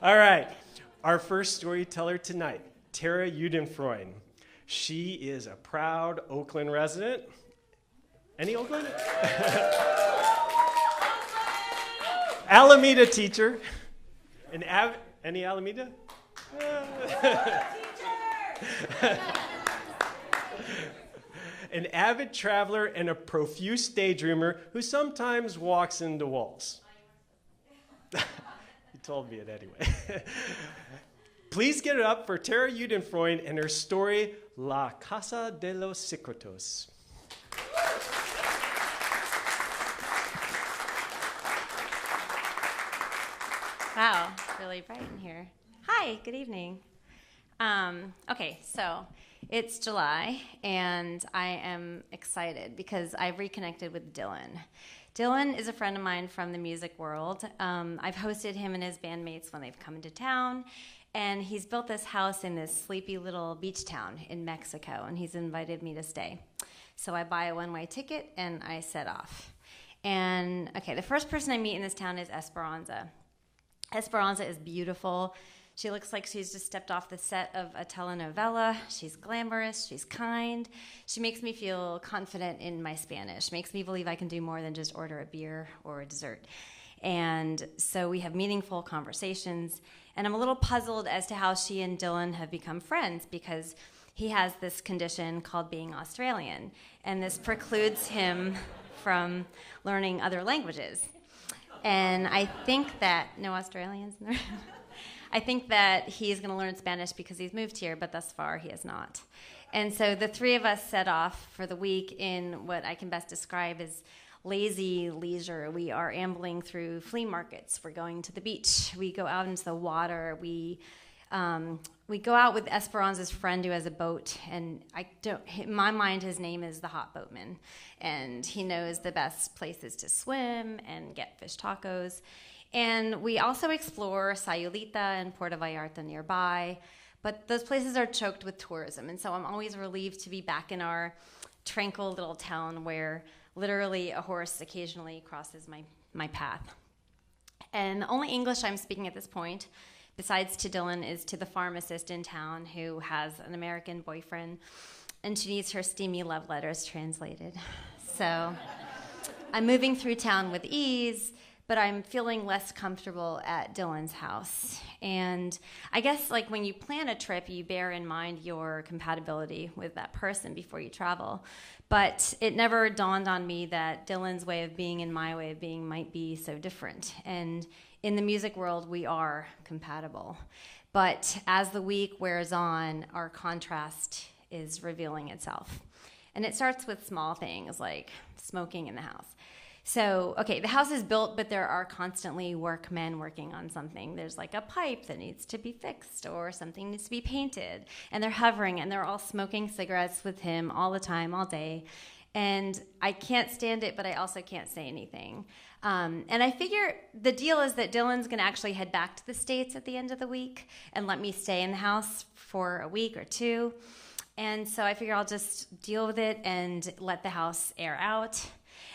All right. Our first storyteller tonight, Tara Yudenfreund. She is a proud Oakland resident. Any Oakland? Alameda teacher. Any Alameda? An avid traveler and a profuse daydreamer who sometimes walks into walls. You told me it anyway. Please get it up for Tara Yudenfreund and her story, La Casa de los Secretos. Wow, really bright in here. Hi, good evening. Okay, so it's July, and I am excited because I've reconnected with Dylan. Dylan is a friend of mine from the music world. I've hosted him and his bandmates when they've come into town, and he's built this house in this sleepy little beach town in Mexico, and he's invited me to stay. So I buy a one-way ticket, and I set off. And, okay, the first person I meet in this town is Esperanza. Esperanza is beautiful. She looks like she's just stepped off the set of a telenovela. She's glamorous. She's kind. She makes me feel confident in my Spanish, makes me believe I can do more than just order a beer or a dessert. And so we have meaningful conversations. And I'm a little puzzled as to how she and Dylan have become friends because he has this condition called being Australian. And this precludes him from learning other languages. And I think that, no Australians in the room? I think that he's going to learn Spanish because he's moved here, but thus far he has not. And so the three of us set off for the week in what I can best describe as lazy leisure. We are ambling through flea markets. We're going to the beach. We go out into the water. We go out with Esperanza's friend who has a boat, and in my mind, his name is the Hot Boatman, and he knows the best places to swim and get fish tacos. And we also explore Sayulita and Puerto Vallarta nearby, but those places are choked with tourism, and so I'm always relieved to be back in our tranquil little town where literally a horse occasionally crosses my path. And the only English I'm speaking at this point, besides to Dylan, is to the pharmacist in town who has an American boyfriend, and she needs her steamy love letters translated. So I'm moving through town with ease, but I'm feeling less comfortable at Dylan's house. And I guess like when you plan a trip, you bear in mind your compatibility with that person before you travel. But it never dawned on me that Dylan's way of being and my way of being might be so different. And in the music world, we are compatible. But as the week wears on, our contrast is revealing itself. And it starts with small things like smoking in the house. So, okay, the house is built, but there are constantly workmen working on something. There's like a pipe that needs to be fixed or something needs to be painted. And they're hovering, and they're all smoking cigarettes with him all the time, all day. And I can't stand it, but I also can't say anything. And I figure the deal is that Dylan's going to actually head back to the States at the end of the week and let me stay in the house for a week or two. And so I figure I'll just deal with it and let the house air out.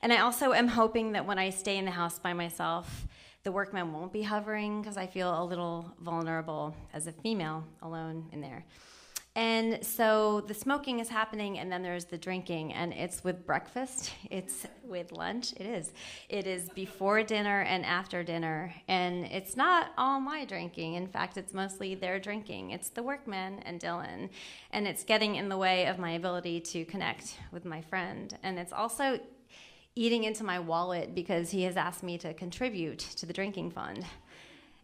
And I also am hoping that when I stay in the house by myself, the workmen won't be hovering because I feel a little vulnerable as a female alone in there. And so the smoking is happening, and then there's the drinking, and it's with breakfast, it's with lunch, it is. It is before dinner and after dinner, and it's not all my drinking. In fact, it's mostly their drinking. It's the workmen and Dylan, and it's getting in the way of my ability to connect with my friend. And it's also eating into my wallet because he has asked me to contribute to the drinking fund.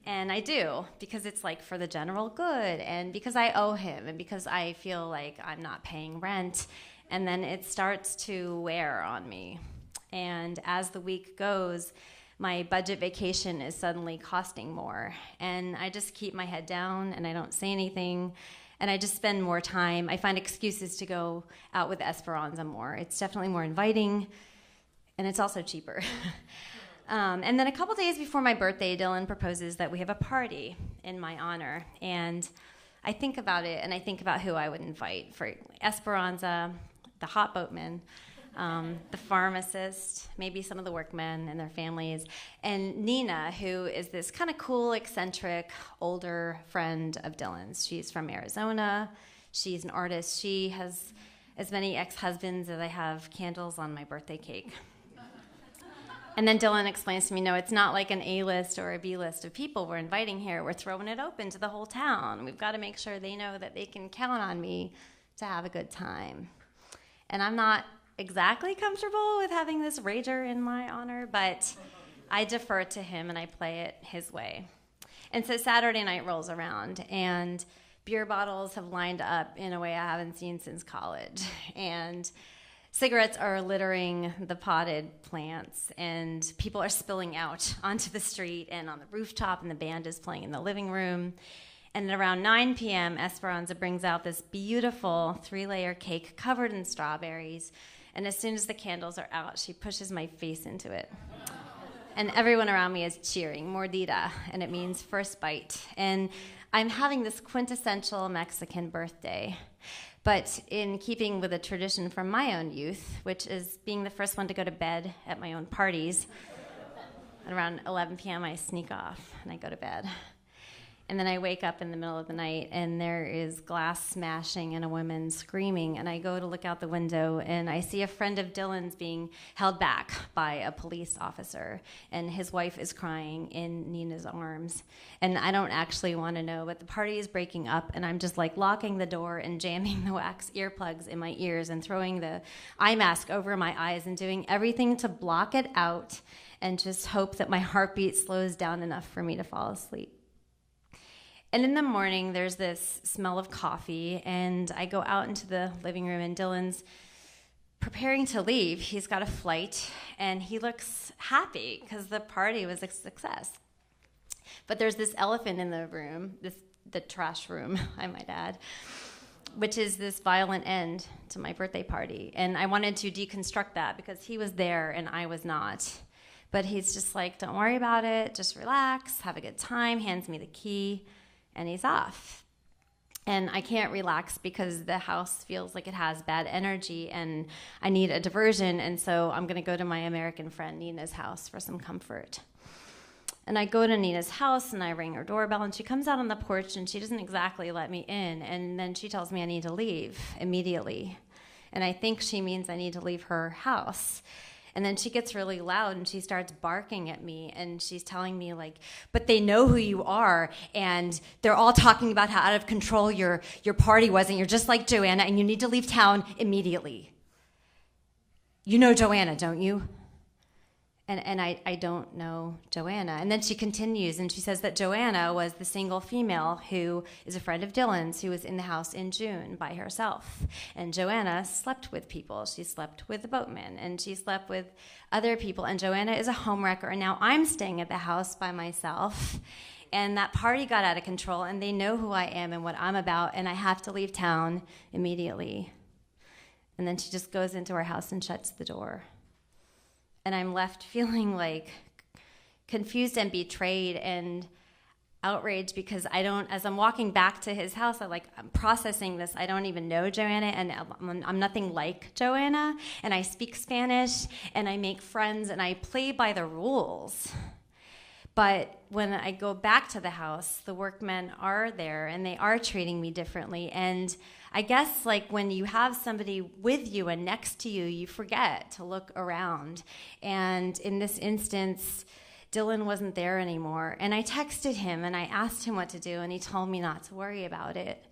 And I do, because it's like for the general good, and because I owe him, and because I feel like I'm not paying rent, and then it starts to wear on me. And as the week goes, my budget vacation is suddenly costing more, and I just keep my head down, and I don't say anything, and I just spend more time. I find excuses to go out with Esperanza more. It's definitely more inviting, and it's also cheaper. And then a couple days before my birthday, Dylan proposes that we have a party in my honor. And I think about it, and I think about who I would invite for Esperanza, the Hot Boatman, the pharmacist, maybe some of the workmen and their families, and Nina, who is this kind of cool, eccentric, older friend of Dylan's. She's from Arizona. She's an artist. She has as many ex-husbands as I have candles on my birthday cake. And then Dylan explains to me, no, it's not like an A-list or a B-list of people we're inviting here. We're throwing it open to the whole town. We've got to make sure they know that they can count on me to have a good time. And I'm not exactly comfortable with having this rager in my honor, but I defer to him and I play it his way. And so Saturday night rolls around, and beer bottles have lined up in a way I haven't seen since college. And cigarettes are littering the potted plants, and people are spilling out onto the street and on the rooftop, and the band is playing in the living room. And at around 9 p.m., Esperanza brings out this beautiful 3-layer cake covered in strawberries. And as soon as the candles are out, she pushes my face into it. And everyone around me is cheering, mordida, and it means first bite. And I'm having this quintessential Mexican birthday. But in keeping with a tradition from my own youth, which is being the first one to go to bed at my own parties, at around 11 p.m. I sneak off and I go to bed. And then I wake up in the middle of the night, and there is glass smashing and a woman screaming. And I go to look out the window, and I see a friend of Dylan's being held back by a police officer. And his wife is crying in Nina's arms. And I don't actually want to know, but the party is breaking up, and I'm just like locking the door and jamming the wax earplugs in my ears and throwing the eye mask over my eyes and doing everything to block it out and just hope that my heartbeat slows down enough for me to fall asleep. And in the morning, there's this smell of coffee, and I go out into the living room, and Dylan's preparing to leave. He's got a flight, and he looks happy because the party was a success. But there's this elephant in the room, the trash room, I might add, which is this violent end to my birthday party. And I wanted to deconstruct that because he was there and I was not. But he's just like, don't worry about it, just relax, have a good time, hands me the key. And he's off. And I can't relax because the house feels like it has bad energy and I need a diversion. And so I'm going to go to my American friend Nina's house for some comfort. And I go to Nina's house and I ring her doorbell, and she comes out on the porch and she doesn't exactly let me in. And then she tells me I need to leave immediately. And I think she means I need to leave her house. And then she gets really loud and she starts barking at me, and she's telling me like, but they know who you are, and they're all talking about how out of control your party was, and you're just like Joanna, and you need to leave town immediately. You know Joanna, don't you? And I don't know Joanna. And then she continues, and she says that Joanna was the single female who is a friend of Dylan's who was in the house in June by herself. And Joanna slept with people. She slept with the boatman, and she slept with other people. And Joanna is a homewrecker, and now I'm staying at the house by myself. And that party got out of control, and they know who I am and what I'm about, and I have to leave town immediately. And then she just goes into her house and shuts the door. And I'm left feeling like confused and betrayed and outraged because as I'm walking back to his house, I'm processing this. I don't even know Joanna, and I'm nothing like Joanna, and I speak Spanish, and I make friends, and I play by the rules. But when I go back to the house, the workmen are there, and they are treating me differently. And I guess when you have somebody with you and next to you, you forget to look around. And in this instance, Dylan wasn't there anymore. And I texted him and I asked him what to do, and he told me not to worry about it.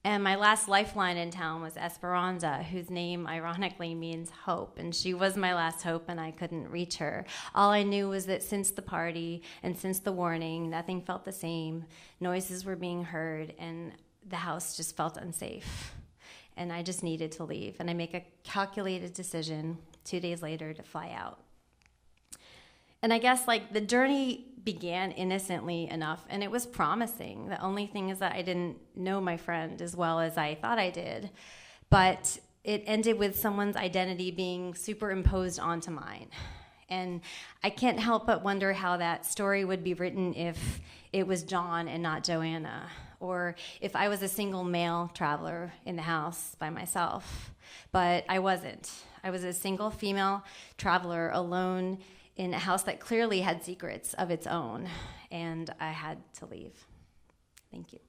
And my last lifeline in town was Esperanza, whose name ironically means hope. And she was my last hope, and I couldn't reach her. All I knew was that since the party and since the warning, nothing felt the same. Noises were being heard, and the house just felt unsafe. And I just needed to leave. And I make a calculated decision 2 days later to fly out. And I guess the journey began innocently enough, and it was promising. The only thing is that I didn't know my friend as well as I thought I did. But it ended with someone's identity being superimposed onto mine. And I can't help but wonder how that story would be written if it was John and not Joanna, or if I was a single male traveler in the house by myself. But I wasn't. I was a single female traveler alone in a house that clearly had secrets of its own, and I had to leave. Thank you.